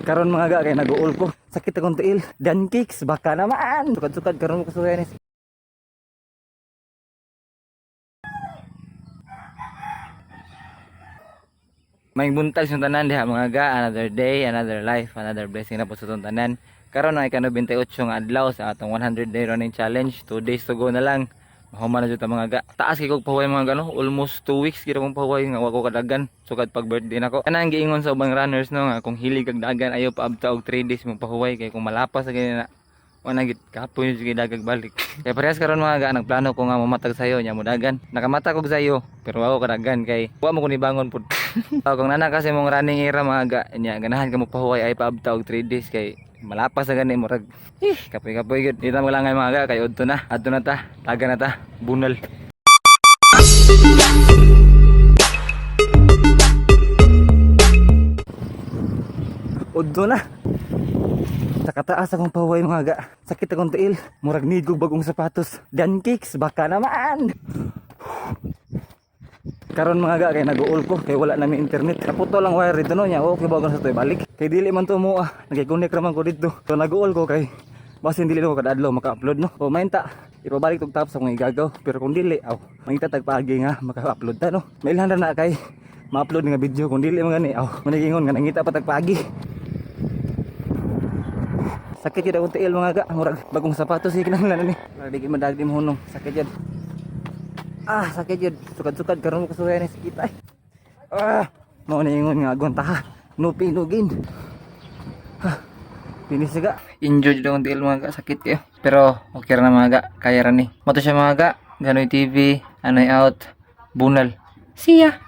Karon mga ga kay nag-uol ko. Sakit akong tiil. Dan kicks baka naman. Sukad-sukad karon mo kasuya ni. May buntag sa tanan diha mga ga, another day, another life, another blessing na po sa tanan. Karon ay kano 28 nga adlaw sa atong 100 day running challenge. 2 days to go na lang. Mahuman na jud ta mga ga. Taas kay kog pahuway mga gano, almost 2 weeks gid akong pahuway nga wa ko kadagan. Sukad pag birthday nako. Kanang giingon sa ubang runners no nga kung hilig kag dagan ayo pa abta og 3 days mo pahuway kay kung malapas sa gani na wala gid kapoy jud gid dagag balik. Kay parehas karon mga ga nagplano ko nga mamatag sayo nya mo dagan. Nakamata kog sayo pero wa ko kadagan kay wa mo ko ni bangon pud. Kung nana kasi mong running era mga ga nya ganahan ka mo pahuway ay pa abta og 3 days kay malapas sa gani murag kapoy gud. Dito mo lang mga ga kay udto na. Adto na ta, taga na ta, bunal. Udto na. Sa kataas akong pahuway mga ga. Sakit akong tiil. Murag need kog bagong sapatos. Dan kicks baka naman. Karon mga ga kay nag-uol ko kay wala na mi internet. Kaputo lang wire dito no nya. Okay ba sa toy balik. Kay dili man to mo nagki-connect raman ko dito. So nag-uol ko kay basin dili ko kadadlaw maka-upload no. O mainta ipabalik tog tapos akong igagaw. Pero kung dili mainta tagpaagi nga maka-upload ta no. Mailhan na kay ma-upload nga video kung dili man gani manigingon nga nangita pa tagpaagi. Sakit yun akong tiil mga ga. Murag bagong sapatos sige kinahanglan ni. Para di madagdi mo hunong. Sakit yun. Sakit yun. Sukad-sukad karon mo kasuya ni sakit ay. Mao na ingon nga agon ta ha. No pinugin. Pinis ga. Enjoy jud akong tiil mga ga. Sakit kayo. Pero okay ra na mga ga. Kaya ra ni. Moto siya mga ga. Ganoy TV. Anoy out. Bunal. See ya.